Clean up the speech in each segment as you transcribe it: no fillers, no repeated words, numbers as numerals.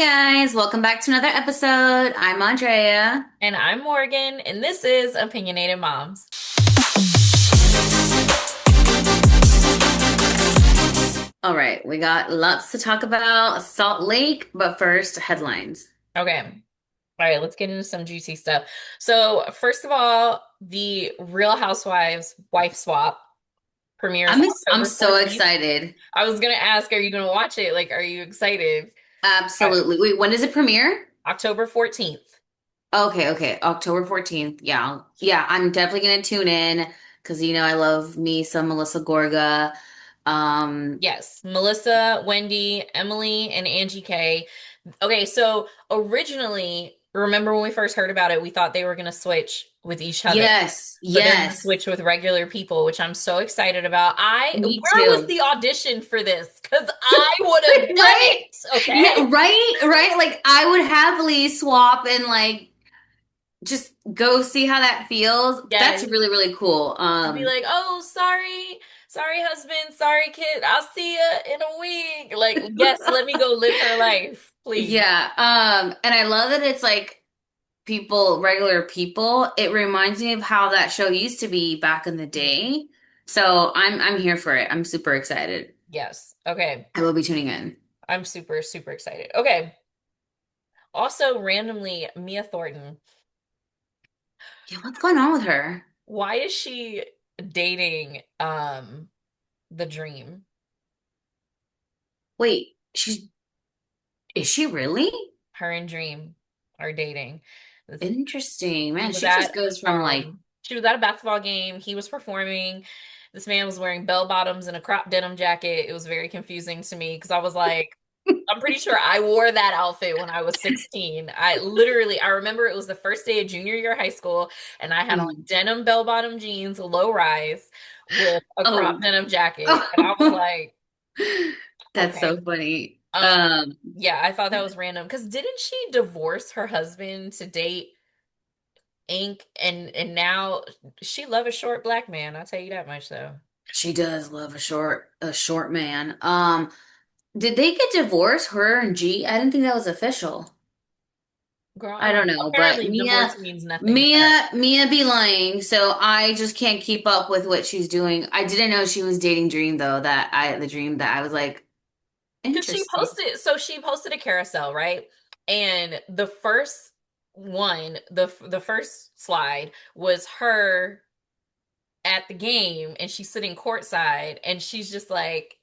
guys, welcome back to another episode. I'm Andrea. And I'm Morgan, and this is Opinionated Moms. All right, we got lots to talk about Salt Lake, but first, headlines. Okay. All right, let's get into some juicy stuff. So, first of all, the Real Housewives wife swap premieres I'm October so 14th. excited. I was gonna ask, are you gonna watch it? Like, are you excited? All right, Absolutely. Wait, when does it premiere? October 14th. Okay, October 14th. Yeah. Yeah, I'm definitely gonna tune in because I love me some Melissa Gorga. Um, Yes, Melissa, Wendy, Emily, and Angie K. Okay, so originally, remember when we first heard about it, we thought they were going to switch with each other, yes, but they're going to yes. switch with regular people, which I'm so excited about. Me Where was too. the audition for this? Because I would have done Right? it. Yeah, Okay. right. Like I would happily swap and like just go see how that feels. That's Yes. really, really cool. To be like, oh, sorry, husband, sorry, kid. I'll see you in a week. Like, yes, let me go live her life, please. Yeah. And I love that it's like regular people. It reminds me of how that show used to be back in the day. So I'm here for it. I'm super excited. Yes. Okay. I will be tuning in. I'm super, super excited. Okay. Also, randomly, Mia Thornton. Yeah, what's going on with her? Why is she dating the Dream? Wait, is she really? Her and Dream are dating. This- Interesting. He Man, was she just at goes from like she was at a basketball game. He was performing. This man was wearing bell bottoms and a crop denim jacket. It was very confusing to me because I was like, I'm pretty sure I wore that outfit when I was 16. I remember it was the first day of junior year of high school, and I had on mm. denim bell bottom jeans, low rise, with a crop Oh. denim jacket. And I was Oh. like, That's okay. so funny. Yeah, I thought that was random because didn't she divorce her husband to date Ink and now she love a short black man, I'll tell you that much though. She does love a short man. Did they get divorced, her and G? I didn't think that was official. Girl, I I don't don't know. know, but Apparently Mia divorce means nothing to her. Mia be lying, so I just can't keep up with what she's doing. I didn't know she was dating Dream though, the Dream that I was like, Because interesting. she posted a carousel, right? And the first one, the first slide was her at the game and she's sitting courtside and she's just like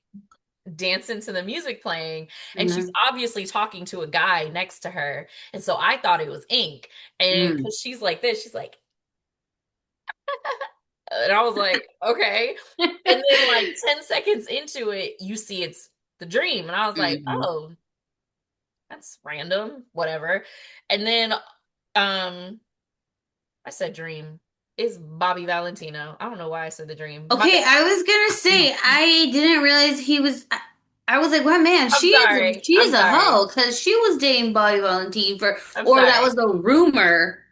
dancing to the music playing and she's Mm, obviously talking to a guy next to her, and so I thought it was Ink, and mm, because she's like this, she's like, and I was like, okay. And then like 10 seconds into it you see it's the Dream, and I was like, mhm. oh, that's random, whatever. And then I said Dream is Bobby Valentino. I don't know why I said the Dream, my Okay, I was gonna bad. say I didn't realize he was. I was like, "What man? I'm sorry, She I'm is a sorry, hoe because she was dating Bobby Valentine I'm or that sorry. was a rumor."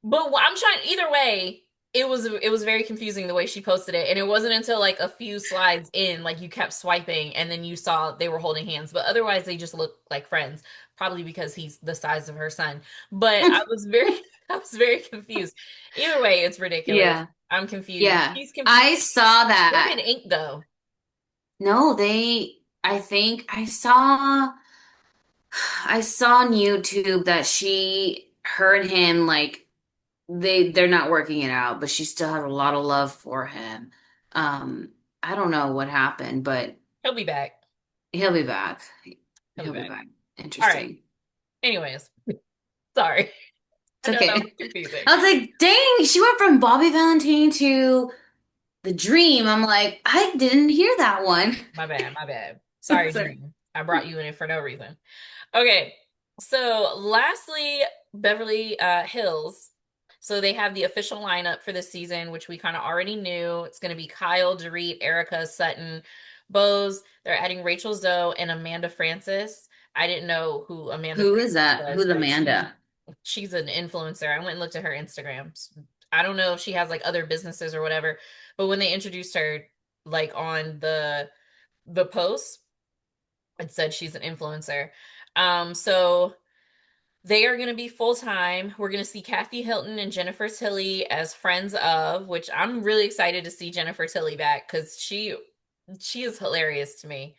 But I'm trying either way. It was very confusing the way she posted it, and it wasn't until like a few slides in, like you kept swiping, and then you saw they were holding hands. But otherwise, they just looked like friends, probably because he's the size of her son. But I was very, I was very confused. Either way, it's ridiculous. Yeah, I'm confused. yeah, She's confused. I saw Him that. and Ink though. No, they. I think I saw on YouTube that her and him like they're not working it out, but she still has a lot of love for him. Um, I don't know what happened, but He'll be back. he'll be back. He'll be He'll be back. back. All right. Interesting. Anyways, sorry. It's I know that was okay. confusing. I was like, dang, she went from Bobby Valentine to The Dream. I'm like, I didn't hear that one. My bad. My bad. Sorry, So, Dream. I brought you in it for no reason. Okay. So, lastly, Beverly Hills. So they have the official lineup for this season, which we kind of already knew. It's going to be Kyle, Dorit, Erica, Sutton, Bose. They're adding Rachel Zoe and Amanda Francis. I didn't know who Amanda who is Francis that? was, Who's but Amanda? she's an influencer. I went and looked at her Instagram. I don't know if she has like other businesses or whatever, but when they introduced her, like on the post, it said she's an influencer. So they are going to be full time. We're going to see Kathy Hilton and Jennifer Tilly as friends of, which I'm really excited to see Jennifer Tilly back because she is hilarious to me.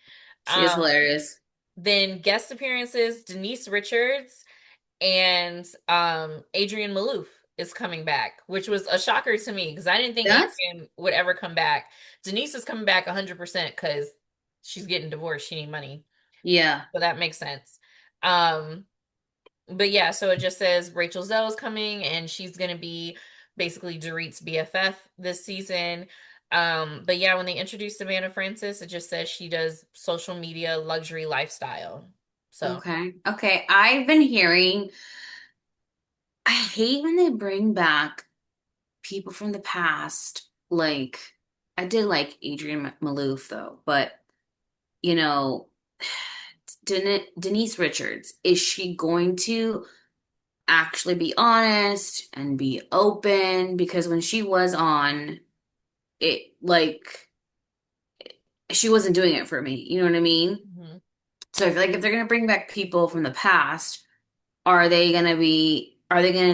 She is Um, hilarious. then guest appearances: Denise Richards and Adrian Malouf is coming back, which was a shocker to me because I didn't think That's Adrian would ever come back. Denise is coming back 100% because she's getting divorced. She need money, yeah. so that makes sense. Um, but yeah, so it just says Rachel Zoe's coming and she's gonna be basically Dorit's BFF this season. But yeah, when they introduced Amanda Francis, it just says she does social media luxury lifestyle. So Okay. Okay. I've been hearing, I hate when they bring back people from the past. Like, I did like Adrian Malouf though, but you know, Denise Richards, is she going to actually be honest and be open? Because when she was on, it like she wasn't doing it for me. You know what I mean? mhm. So I feel like if they're gonna bring back people from the past, are they gonna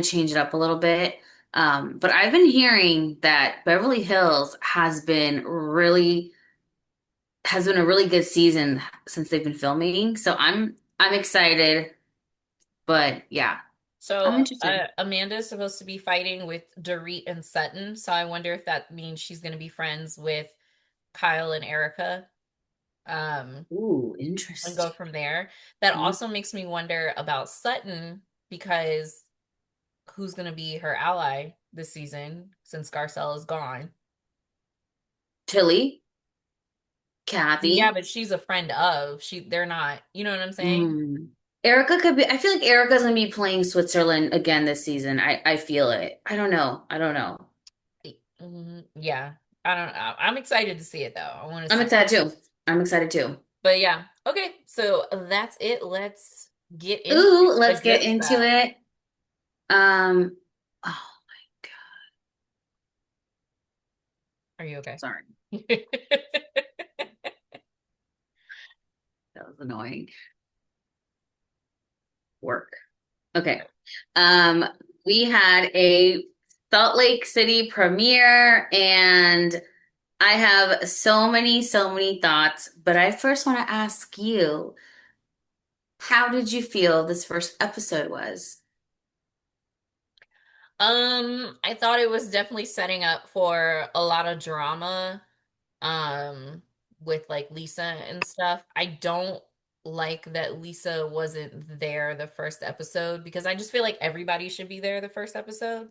change it up a little bit? But I've been hearing that Beverly Hills has been a really good season since they've been filming. So I'm excited, but yeah, I'm So interested. Amanda's supposed to be fighting with Dorit and Sutton. So I wonder if that means she's going to be friends with Kyle and Erica, um, Ooh, and go interesting. from there. That also makes me wonder about Sutton because who's going to be her ally this season since Garcelle is gone? Tilly, Yeah, Kathy. but she's a friend of. They're not, you know what I'm saying? Mm. Erica could be. I feel like Erica's gonna be playing Switzerland again this season. I feel it. I don't know. I don't know. Yeah. I don't know. I'm excited to see it though. I want to I'm see. excited too. I'm excited too. But yeah. Okay. So that's it. Let's get into Ooh, the let's get good into stuff. it. Um, oh my God, Are you okay? sorry. That was annoying. Work. Okay. Um, we had a Salt Lake City premiere and I have so many thoughts, but I first want to ask you, how did you feel this first episode was? I thought it was definitely setting up for a lot of drama, um, with like Lisa and stuff. I don't like that Lisa wasn't there the first episode because I just feel like everybody should be there the first episode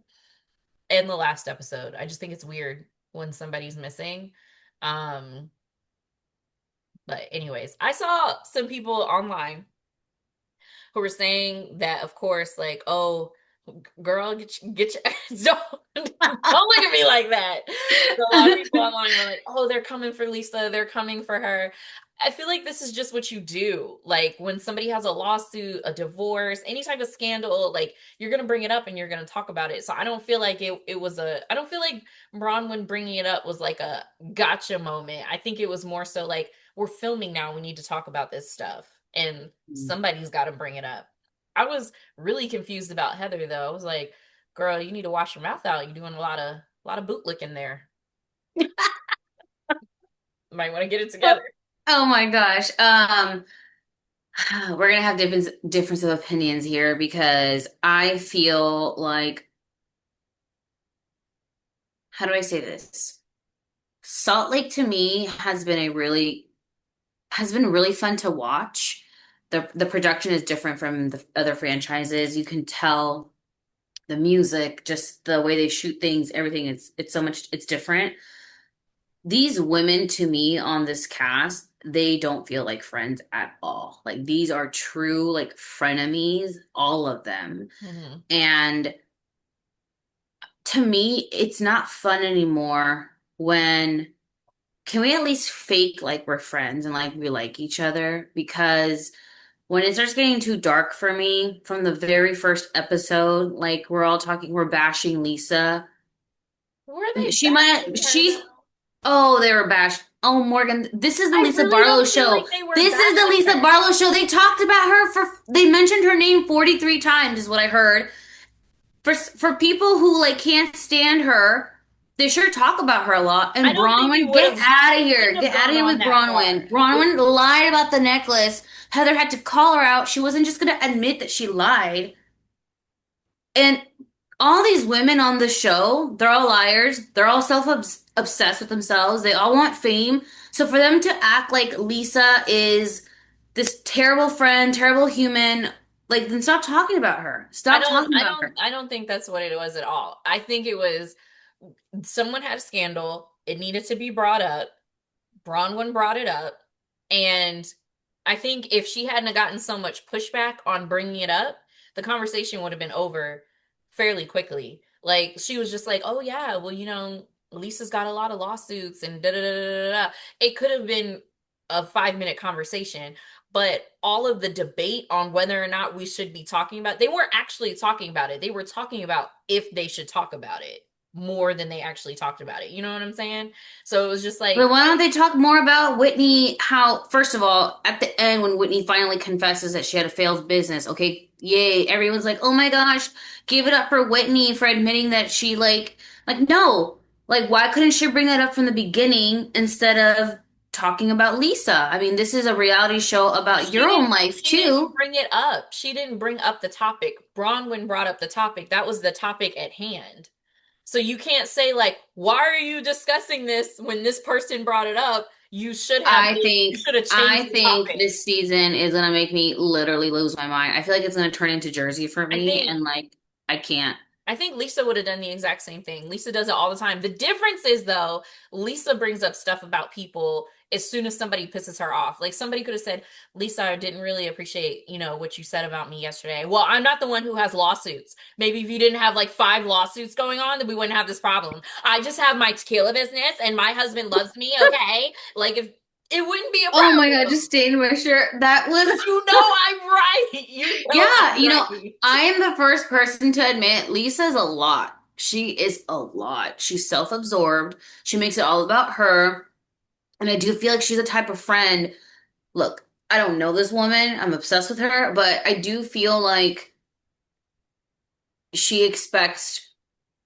and the last episode. I just think it's weird when somebody's missing. Um, but anyways, I saw some people online who were saying that, of course, like, oh, girl, get your don't look at me like that. So a lot of people online were like, oh, they're coming for Lisa, they're coming for her. I feel like this is just what you do. Like when somebody has a lawsuit, a divorce, any type of scandal, like you're gonna bring it up and you're gonna talk about it. So I don't feel like it was a. I don't feel like Bronwyn bringing it up was like a gotcha moment. I think it was more so like we're filming now. We need to talk about this stuff, and somebody's got to bring it up. I was really confused about Heather though. I was like, "Girl, you need to wash your mouth out. You're doing a lot of boot licking there. Might want to get it together." Oh my gosh. We're gonna have difference of opinions here because I feel like, how do I say this? Salt Lake to me has been really fun to watch. The production is different from the other franchises. You can tell the music, just the way they shoot things, everything it's so much it's different. These women to me on this cast, they don't feel like friends at all. Like these are true like frenemies, all of them. Hmm. And to me, it's not fun anymore when can we at least fake like we're friends and like we like each other? Because when it starts getting too dark for me from the very first episode, like we're bashing Lisa. Were they She might, bashing her she's, though? oh, they were bashed. Oh, Morgan, this is the I Lisa really Barlow don't feel like show. they were This is the bashing Lisa her. Barlow show. They talked about her they mentioned her name 43 times, is what I heard. For people who like can't stand her, they sure talk about her a lot. I And don't think it Bronwyn, would get have, out of it here. wouldn't have Get out of gone here on with that Bronwyn. far. Bronwyn lied about the necklace. Heather had to call her out. She wasn't just gonna admit that she lied. And all these women on the show, they're all liars. They're all self-obsessed with themselves. They all want fame. So for them to act like Lisa is this terrible friend, terrible human, like then stop talking about her. I Stop don't talking I about don't her. I don't think that's what it was at all. I think it was someone had a scandal. It needed to be brought up. Bronwyn brought it up. And I think if she hadn't gotten so much pushback on bringing it up, the conversation would have been over fairly quickly. Like she was just like, "Oh yeah, well, Lisa's got a lot of lawsuits and da da da da da." It could have been a 5-minute conversation, but all of the debate on whether or not we should be talking about, they weren't actually talking about it. They were talking about if they should talk about it more than they actually talked about it. You know what I'm saying? So it was just But like, why don't they talk more about Whitney? How, first of all, at the end, when Whitney finally confesses that she had a failed business, okay, yay, everyone's like, oh my gosh, give it up for Whitney for admitting that she, no, like, why couldn't she bring that up from the beginning instead of talking about Lisa? I mean, this is a reality show about She your own didn't life, she didn't too. bring it up. She didn't bring up the topic. Bronwyn brought up the topic. That was the topic at hand. So you can't say like, "Why are you discussing this when this person brought it up?" You should have changed I the think topic. this season is gonna make me literally lose my mind. I feel like it's gonna turn into Jersey for I me, think and like, I can't. I think Lisa would have done the exact same thing. Lisa does it all the time. The difference is though, Lisa brings up stuff about people as soon as somebody pisses her off. Like somebody could have said, "Lisa, I didn't really appreciate, what you said about me yesterday." Well, I'm not the one who has lawsuits. Maybe if you didn't have like 5 lawsuits going on, then we wouldn't have this problem. I just have my tequila business and my husband loves me, okay? Like if it wouldn't be a Oh my God, just problem. stained my shirt. That Because was, you know I'm right. You know yeah, I'm right. I am the first person to admit Lisa's a lot. She is a lot. She's self-absorbed. She makes it all about her. And I do feel like she's a type of friend. Look, I don't know this woman. I'm obsessed with her, but I do feel like she expects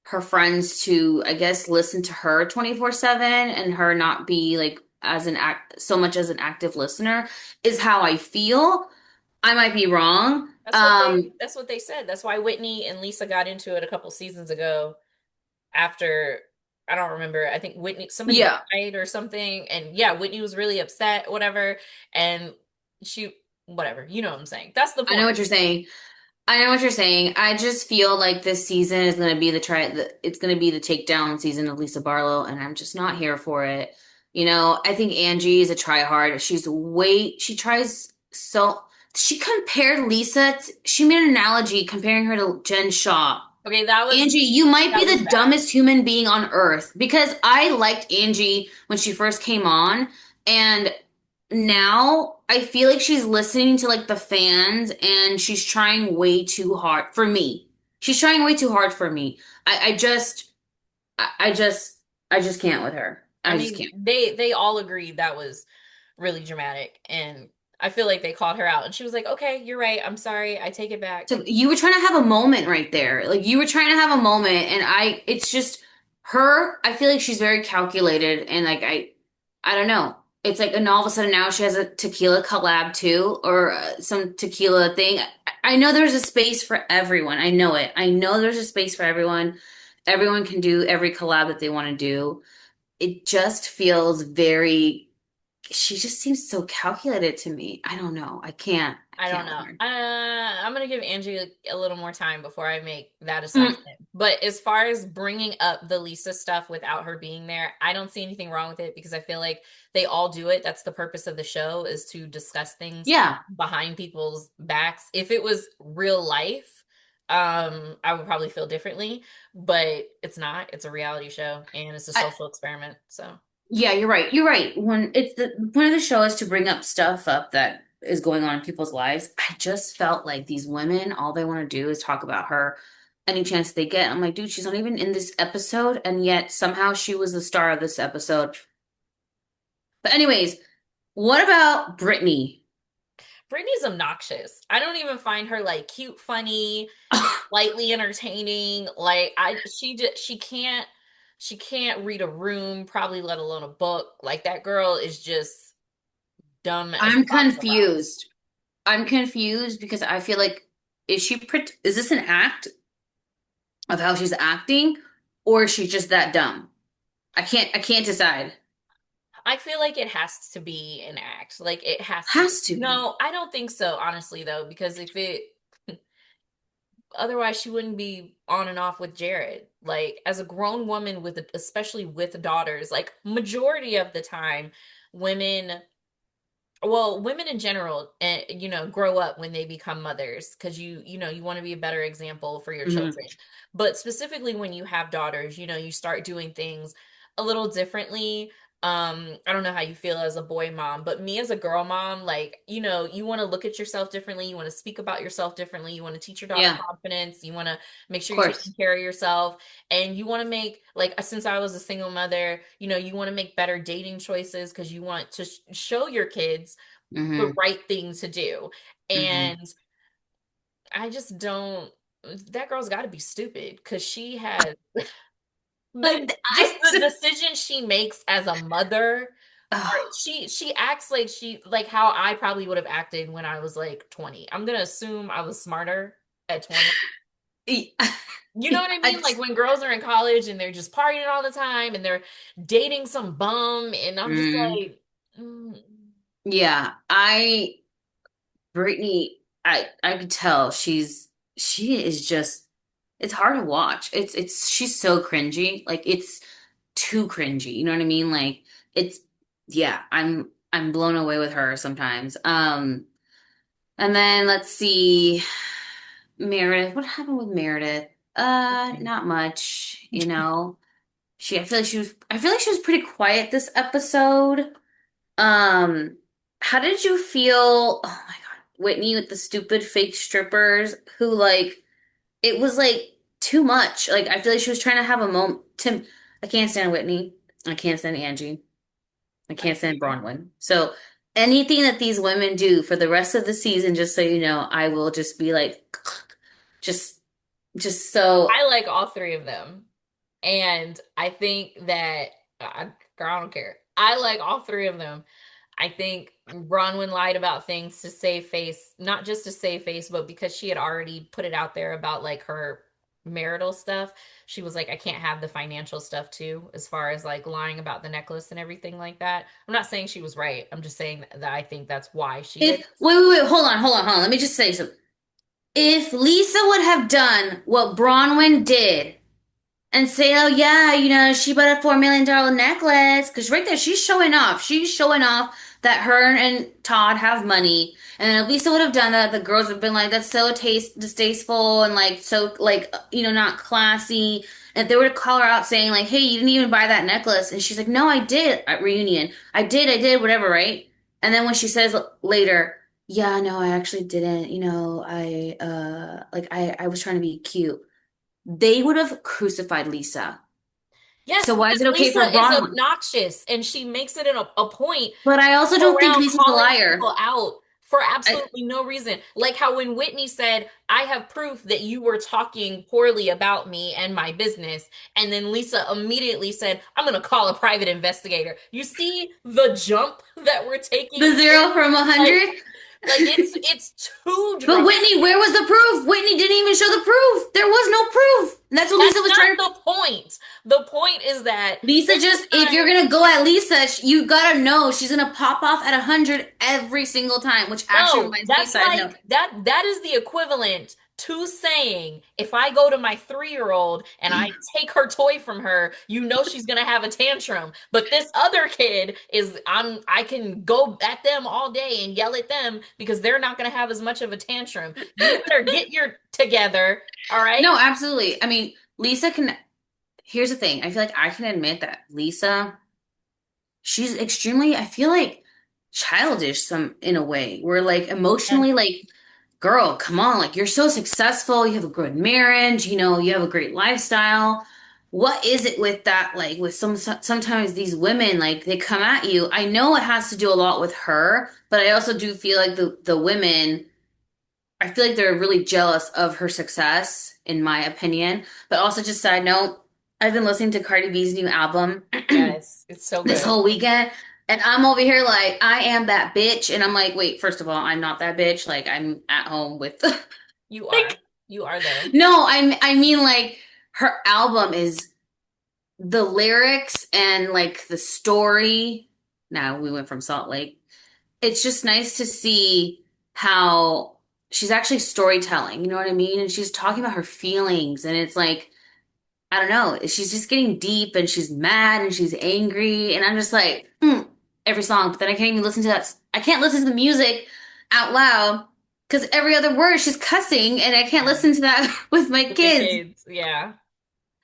her friends to, I guess, listen to her 24/7 and her not be like as an act so much as an active listener is how I feel. I might be wrong. That's what they said. That's why Whitney and Lisa got into it a couple seasons ago after I don't remember. I think Whitney somebody Yeah, died or something and yeah, Whitney was really upset whatever and she whatever. You know what I'm saying? That's the I know point. what you're saying. I know what you're saying. I just feel like this season is going to be it's going to be the takedown season of Lisa Barlow, and I'm just not here for it. I think Angie is a tryhard. She tries so, she compared she made an analogy comparing her to Jen Shaw. Okay, that was Angie, you might that be was the bad. dumbest human being on earth because I liked Angie when she first came on, and now I feel like she's listening to like the fans and she's trying way too hard for me. She's trying way too hard for me. I just, I just, I just can't with her. I I just mean, can't. they all agreed that was really dramatic and I feel like they called her out and she was like, "Okay, you're right. I'm sorry. I take it back." So you were trying to have a moment right there. Like you were trying to have a moment, and it's just her. I feel like she's very calculated, and like I don't know. It's like, and all of a sudden now she has a tequila collab too, or some tequila thing. I know there's a space for everyone. I know it. I know there's a space for everyone. Everyone can do every collab that they want to do. It just feels very. She just seems so calculated to me. I don't know. I can't. I I don't can't with know. her. I'm gonna give Angie a little more time before I make that Mm, assessment. But as far as bringing up the Lisa stuff without her being there, I don't see anything wrong with it because I feel like they all do it. That's the purpose of the show is to discuss things yeah. behind people's backs. If it was real life, I would probably feel differently. But it's not. It's a reality show and it's a social experiment. So Yeah, you're right. You're right. When it's the point of the show is to bring up stuff up that is going on in people's lives. I just felt like these women, all they want to do is talk about her any chance they get. I'm like, dude, she's not even in this episode, and yet somehow she was the star of this episode. But anyways, what about Brittany? Brittany's obnoxious. I don't even find her like cute, funny, lightly entertaining. Like she can't read a room, probably let alone a book. Like that girl is just dumb as a I'm box of rocks. confused. I'm confused because I feel like is this an act of how she's acting, or is she just that dumb? I can't decide. I feel like it has to be an act. Like it has to be. Has to be. No, I don't think so, honestly, though, because if it otherwise she wouldn't be on and off with Jared. Like as a grown woman with especially with daughters, like majority of the time women women in general grow up when they become mothers because you want to be a better example for your Hmm. children, but specifically when you have daughters, you start doing things a little differently. I don't know how you feel as a boy mom, but me as a girl mom, like, you want to look at yourself differently, you want to speak about yourself differently, you want to teach your daughter Yeah, of confidence, you want to make sure you're taking course. care of yourself, and you want to make, like, since I was a single mother, you want to make better dating choices because you want to show your kids the Hmm. right thing to do. Hmm. And I just don't, that girl's got to be stupid because she has just the decision she makes as a mother. Oh, She acts like how I probably would have acted when I was like 20. I'm gonna assume I was smarter at 20. You know what I I mean? Like when girls are in college and they're just partying all the time and they're dating some bum, and I'm just mm, like, mm, yeah, Brittany, I could tell she is just it's hard to watch. It's she's so cringy. Like it's too cringy. You know what I mean? Like it's yeah, I'm blown away with her sometimes. And then let's see, Meredith. What happened with Meredith? Not much, you know. I feel like she was pretty quiet this episode. Um, how did you feel? Oh my God, Whitney with the stupid fake strippers who like it was like too much. Like I feel like she was trying to have a moment. Tim, I can't stand Whitney. I can't stand Angie. I I can't stand agree. Bronwyn. So anything that these women do for the rest of the season, just so you know, I will just be like, just, just so. I like all three of them. And I think that girl, I don't care. I like all three of them. I think Bronwyn lied about things to save face, not just to save face, but because she had already put it out there about like her marital stuff. She was like, I can't have the financial stuff too, as far as like lying about the necklace and everything like that. I'm not saying she was right. I'm just saying that I think that's why she If did. wait, hold on. Let me just say something. If Lisa would have done what Bronwyn did and say, oh yeah, you know, she bought a $4 million necklace. Because right there, she's showing off. She's showing off that her and Todd have money. And if Lisa would have done that, the girls would have been like, that's so distasteful and like so like not classy. And if they were to call her out saying like, hey, you didn't even buy that necklace, and she's like, no, I did at reunion. I did, whatever, right? And then when she says later, yeah, no, I actually didn't. I was trying to be cute. They would have crucified Lisa. Yes, So why is because it okay Lisa for is Bronwyn? obnoxious and she makes it a point But I also go don't think around Lisa's a calling liar. people out for I, absolutely no reason. Like how when Whitney said, I have proof that you were talking poorly about me and my business. And then Lisa immediately said, I'm going to call a private investigator. You see the jump that we're the taking? 0 from 100. Like, like it's too But dramatic. Whitney, where was the proof? Whitney didn't even show the proof. There was no proof. And that's what That's Lisa was not trying to. the point. The point is that Lisa just, if you're anytime. gonna go at Lisa, you gotta know she's gonna pop off at 100 every single time. Which actually No, reminds me, that's side note, like that is the equivalent to saying if I go to my 3-year-old and I take her toy from her, she's gonna have a tantrum. But this other kid I can go at them all day and yell at them because they're not gonna have as much of a tantrum. You better get your together, all right? no, absolutely. I mean, Lisa can. Here's the thing. I feel like I can admit that Lisa. She's extremely, I feel like, childish some in a way. Where like Yes. emotionally like, girl, come on, like you're so successful, you have a good marriage, you have a great lifestyle. what is it with that, like with sometimes these women, like they come at you. I know it has to do a lot with her, but I also do feel like the women, I feel like they're really jealous of her success, in my opinion. But also, just side note, I've been listening to Cardi B's new album Yes, it's so this good. whole weekend, and I'm over here like, I am that bitch. And I'm like, wait, first of all, I'm not that bitch. Like, I'm at home with, You are. like, You are though. no, I mean, like, her album is the lyrics and like the story. Now we went from Salt Lake. It's just nice to see how she's actually storytelling, you know what I mean? And she's talking about her feelings, and it's like, I don't know, she's just getting deep, and she's mad and she's angry, and I'm just like, every song, but then I can't even listen to that. I can't listen to the music out loud because every other word she's cussing, and I can't Yeah. listen to that with my With the kids. kids. Yeah.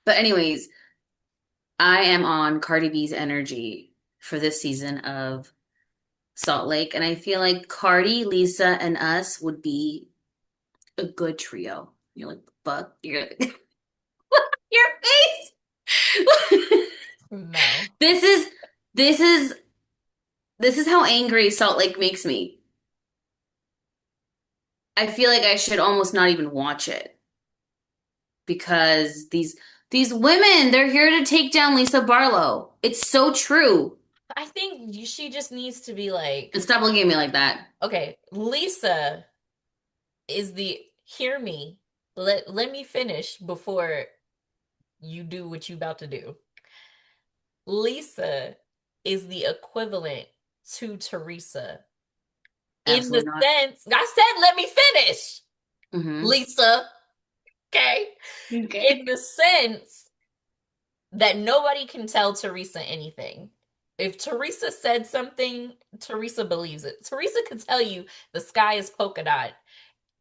But anyways, I am on Cardi B's energy for this season of Salt Lake, and I feel like Cardi, Lisa, and us would be a good trio. You're like, fuck, your face. No. This is this is this is how angry Salt Lake makes me. I feel like I should almost not even watch it because these women, they're here to take down Lisa Barlow. It's so true. I think she just needs to be like, And stop looking at me like that. okay, Lisa is the hear me. Let me finish before you do what you about to do. Lisa is the equivalent to Teresa in the Absolutely not. sense, I said, let me finish, Hmm. Lisa. Okay. In Okay. the sense that nobody can tell Teresa anything. If Teresa said something, Teresa believes it. Teresa could tell you the sky is polka dot.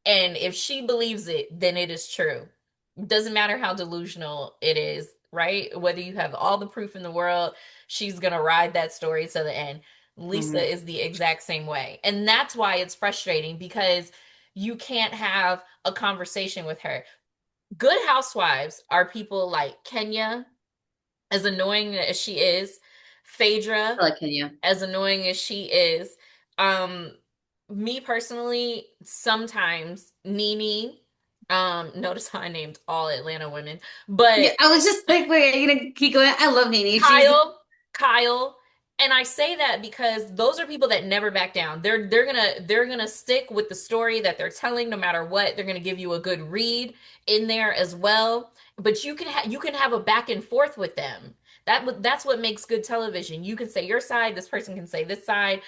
And if she believes it, then it is true. It doesn't matter how delusional it is, right? Whether you have all the proof in the world, she's going to ride that story to the end. Lisa Hmm. is the exact same way. And that's why it's frustrating because you can't have a conversation with her. Good housewives are people like Kenya, as annoying as she is, Phaedra, I like Kenya. as annoying as she is. Um, Me personally, sometimes Nene, notice how I named all Atlanta women, Yeah, but I was just like, wait, are you gonna keep going? I love Nene. She's Kyle, and I say that because those are people that never back down. They're gonna stick with the story that they're telling no matter what. They're gonna give you a good read in there as well. But you can have a back and forth with them. That's what makes good television. You can say your side, this person can say this side.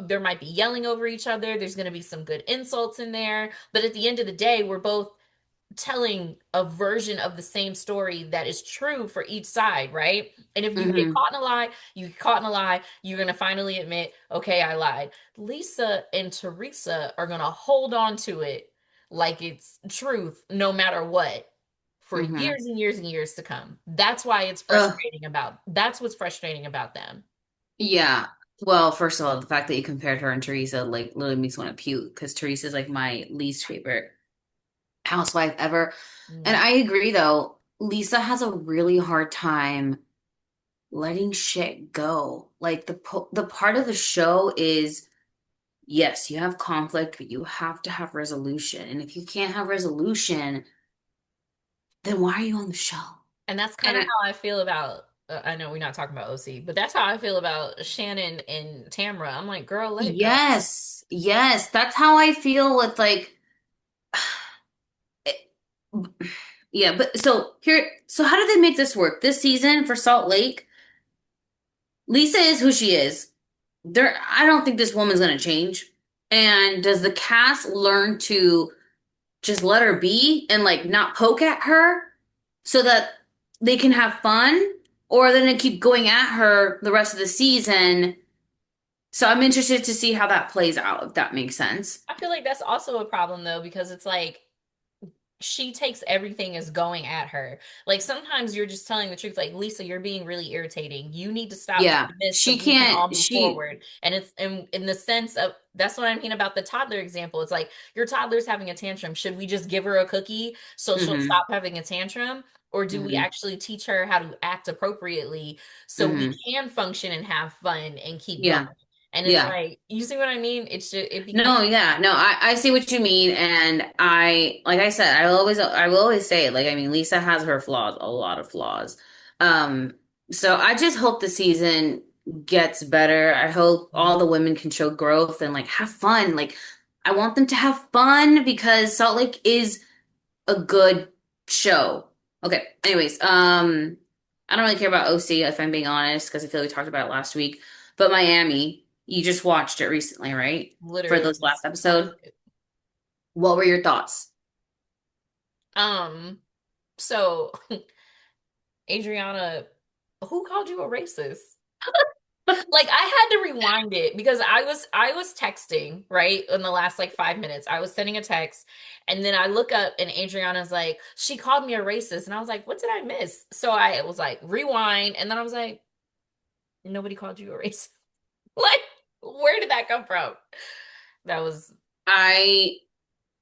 There might be yelling over each other. There's going to be some good insults in there, but at the end of the day, we're both telling a version of the same story that is true for each side, right? And if you get hmm caught in a lie, you get caught in a lie, you're going to finally admit, okay, I lied. Lisa and Teresa are going to hold on to it like it's truth no matter what for hmm years and years and years to come. That's why it's Ugh, frustrating about that's what's frustrating about them. yeah. Well, first of all, the fact that you compared her and Teresa like literally makes me want to puke because Teresa's like my least favorite housewife ever. And Mm. I agree though, Lisa has a really hard time letting shit go. Like the part of the show is, yes, you have conflict, but you have to have resolution. And if you can't have resolution, then why are you on the show? And that's kind And of I, how I feel about I know we're not talking about OC, but that's how I feel about Shannon and Tamra. I'm like, girl, let it go. yes, yes, that's how I feel with like, yeah, but so how did they make this work this season for Salt Lake? Lisa is who she is. I don't think this woman's gonna change. And does the cast learn to just let her be and like not poke at her so that they can have fun? Or then they keep going at her the rest of the season? So I'm interested to see how that plays out, if that makes sense. I feel like that's also a problem though, because it's like she takes everything as going at her. Like sometimes you're just telling the truth. Like, Lisa, you're being really irritating. You need to stop Yeah, doing this so she we can all can't. move She. forward. And it's in the sense of that's what I mean about the toddler example. It's like your toddler's having a tantrum. Should we just give her a cookie so she'll Hmm. stop having a tantrum? Or do we Hmm. actually teach her how to act appropriately so we Hmm. can function and have fun and keep going? Yeah. And it's Yeah. like, you see what I mean? It's just, it becomes, No, yeah, no, I see what you mean, and like I said, I will always say it. Like, I mean, Lisa has her flaws, a lot of flaws. Um, so I just hope the season gets better. I hope all the women can show growth and like have fun. Like, I want them to have fun because Salt Lake is a good show. Okay, anyways, I don't really care about OC if I'm being honest, because I feel like we talked about it last week. But Miami, you just watched it recently, right? For literally, this last how was episode. it? What were your thoughts? Um, so Adriana, who called you a racist? Like I had to rewind it because I was texting, right? In the last like 5 minutes. I was sending a text and then I look up and Adriana's like, she called me a racist. And I was like, what did I miss? So I was like, rewind, and then I was like, nobody called you a racist. Like, where did that come from? That was I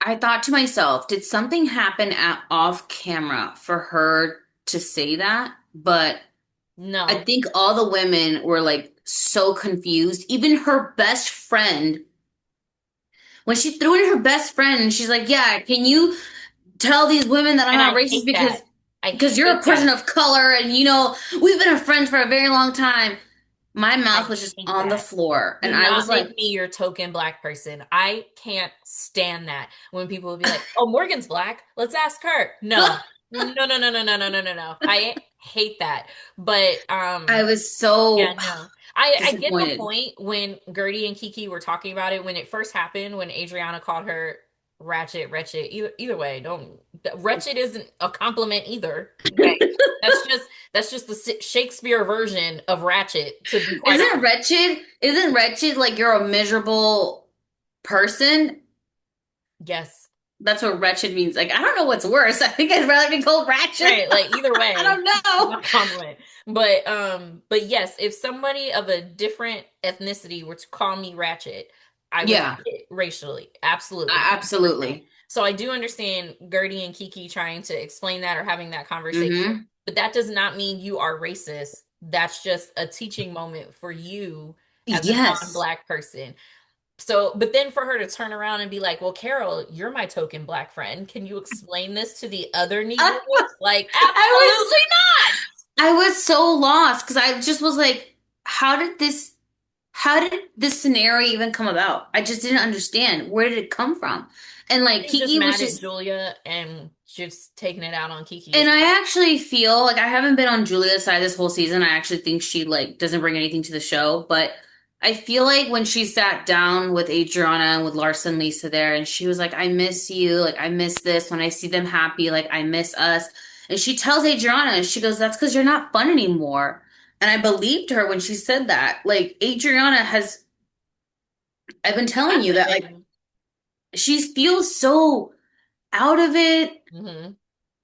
I thought to myself, did something happen at off camera for her to say that? But I no. think all the women were like so confused. Even her best friend, when she threw in her best friend and she's like, "Yeah, can you tell these women that I'm And not I racist hate that. I because you're a hate person that. of color and we've been friends for a very long time." My mouth I was just hate on the that. floor Do and I was not like, make me your token black person. I can't stand that when people will be like, "Oh, Morgan's black. Let's ask her." No. No, no, no, no, no, no, no, no, no. I hate that. But I was yeah, so no. I get the disappointed. point when Gertie and Kiki were talking about it when it first happened, when Adriana called her ratchet, wretched. Either way, don't wretched isn't a compliment either. Okay. That's just the Shakespeare version of ratchet, to be quite honest. Isn't wretched like you're a miserable person? Yes. That's what wretched means. Like, I don't know what's worse. I think I'd rather be called ratchet. Right, like either I way, don't it's know. not a compliment. But yes, if somebody of a different ethnicity were to call me ratchet, I would Yeah, take it racially. Absolutely. 100%. absolutely. So I do understand Gertie and Kiki trying to explain that or having that conversation, Hmm. but that does not mean you are racist. That's just a teaching moment for you as a Yes. non-black person. So, but then for her to turn around and be like, "Well, Carol, you're my token black friend. Can you explain this to the other Negroes?" Like, I was absolutely not. I was so lost because I just was like, how did this scenario even come about? I just didn't understand. Where did it come from? And like She's just Kiki was mad at just Julia and just taking it out on Kiki. and It's I actually feel like I haven't been on Julia's side this whole season. I actually think she like doesn't bring anything to the show, but I feel like when she sat down with Adriana and with Larson Lisa there and she was like, I miss you, like I miss this. When I see them happy, like I miss us. And she tells Adriana, and she goes, that's because you're not fun anymore. And I believed her when she said that. Like Adriana has I've been telling you that like fascinating. she feels so out of it, Hmm.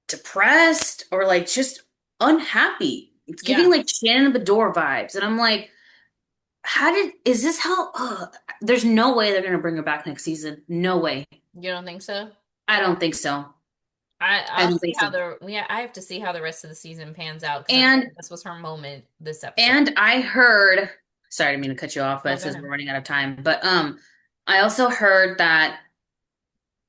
depressed, or like just unhappy. It's giving Yeah, like Shannon Bedore vibes. And I'm like, is this how, there's no way they're going to bring her back next season. No way. you don't think so? I don't think so. I I'll don't see think how so. the yeah. I have to see how the rest of the season pans out because I feel And, like this was her moment this episode. and I heard, sorry, I didn't mean to cut you off, but No, it go says we're ahead. running out of time. But, I also heard that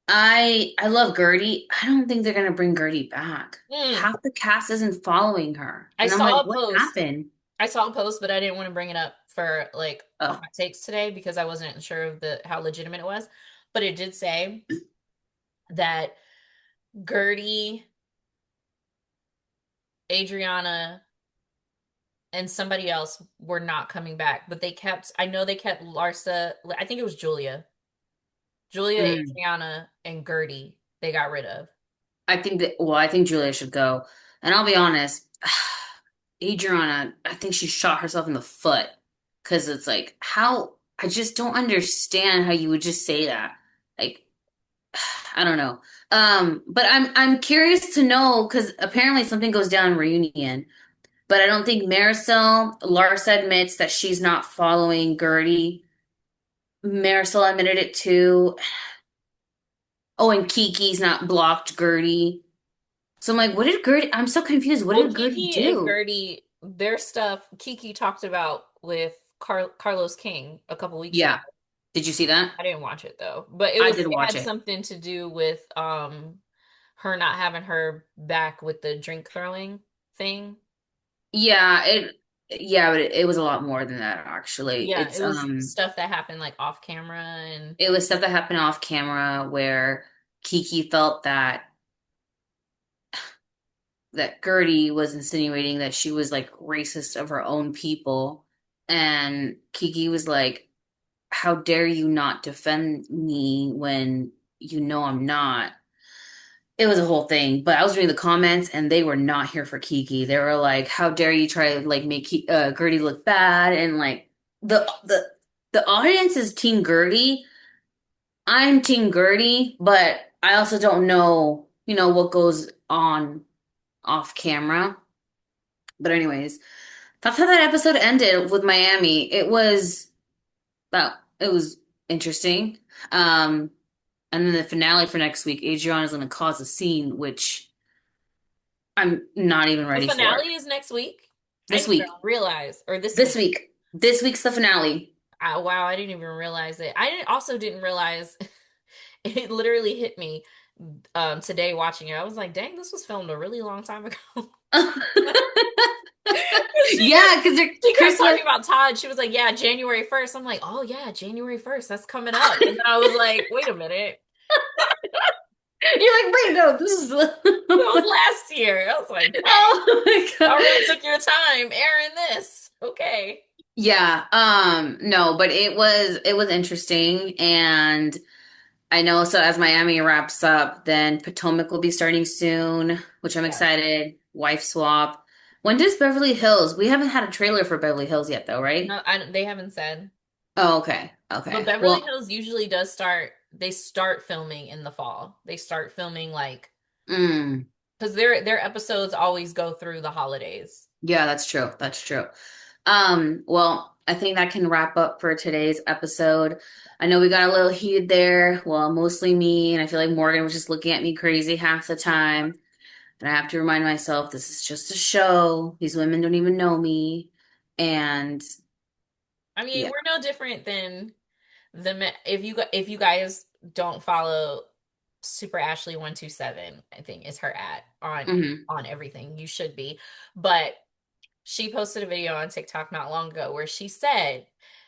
I love Gertie. I don't think they're going to bring Gertie back. Mm, Half the cast isn't following her. I And I'm like, saw a what post. happened? I saw a post, but I didn't want to bring it up for like hot Oh. takes today because I wasn't sure of the how legitimate it was. But it did say that Gertie, Adriana, and somebody else were not coming back, but I know they kept Larsa, I think it was Julia, Mm. Adriana, and Gertie, they got rid of. I think Julia should go. And I'll be honest, Adriana, I think she shot herself in the foot because it's like, I just don't understand how you would just say that. Like, I don't know. But I'm curious to know because apparently something goes down in reunion. But I don't think Marisol, Larsa admits that she's not following Gertie. Marisol admitted it too. Oh, and Kiki's not blocked Gertie. So I'm like, what did Gertie? I'm so confused. What Well, did Gertie Kiki and do? Gertie, their stuff, Kiki talked about with Carlos King a couple weeks ago. Yeah. Did you see that? I didn't watch it though, but I did it watch had it. something to do with her not having her back with the drink throwing thing. Yeah, but it was a lot more than that actually. Yeah, it was stuff that happened like off camera and It was stuff that happened off camera where Kiki felt that Gertie was insinuating that she was like racist of her own people. And Kiki was like, how dare you not defend me when you know I'm not? It was a whole thing, but I was reading the comments and they were not here for Kiki. They were like, how dare you try to like make Gertie look bad? And like the audience is Team Gertie. I'm Team Gertie, but I also don't know, what goes on off camera. But anyways, that's how that episode ended with Miami. It was interesting. Um, and then the finale for next week, Adriana is going to cause a scene, which I'm not even the ready for. finale is next week. I This didn't even week, realize, or this this week. week, this week's the finale. Wow, I didn't even realize it. Also didn't realize it literally hit me today watching it. I was like, dang, this was filmed a really long time ago. She Yeah, kept because she kept Christmas. talking about Todd. She was like, yeah, January 1st. I'm like, oh yeah, January 1st. That's coming up. And then I was like, wait a minute. You're like, wait, no, this is. That was last year. I was like, Oh my God. y'all really took your time airing this. Okay. Yeah, no, but it was interesting and I know so as Miami wraps up, then Potomac will be starting soon, which I'm Yes. excited. Wife swap. When does Beverly Hills? We haven't had a trailer for Beverly Hills yet though, right? No, they haven't said. Oh, okay. But Okay. Beverly Well, Hills usually does start, they start filming in the fall. They start filming like, mm, because their episodes always go through the holidays. yeah, that's true. That's true. Well, I think that can wrap up for today's episode. I know we got a little heated there. Well, mostly me, and I feel like Morgan was just looking at me crazy half the time. And I have to remind myself this is just a show. These women don't even know me. And I mean, yeah. we're no different than if you guys don't follow Super Ashley 127, I think is her at Hmm. on everything. You should be. But she posted a video on TikTok not long ago where she said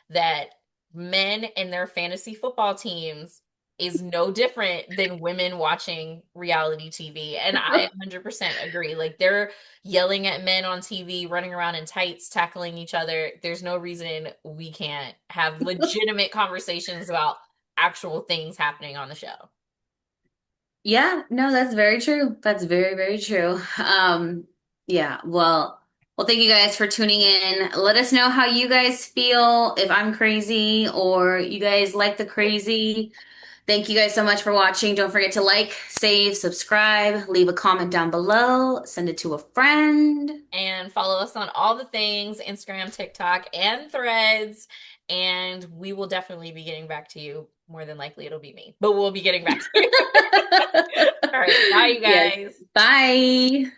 that men and their fantasy football teams is no different than women watching reality TV. And I 100% agree. Like they're yelling at men on TV, running around in tights, tackling each other. There's no reason we can't have legitimate conversations about actual things happening on the show. Yeah, no, that's very true. That's very, very true. Yeah, well, thank you guys for tuning in. Let us know how you guys feel, if I'm crazy or you guys like the crazy. Thank you guys so much for watching. Don't forget to like, save, subscribe, leave a comment down below, send it to a friend. And follow us on all the things Instagram, TikTok, and threads. And we will definitely be getting back to you. More than likely, it'll be me, but we'll be getting back to you. All right. Bye, you Yes. guys. Bye.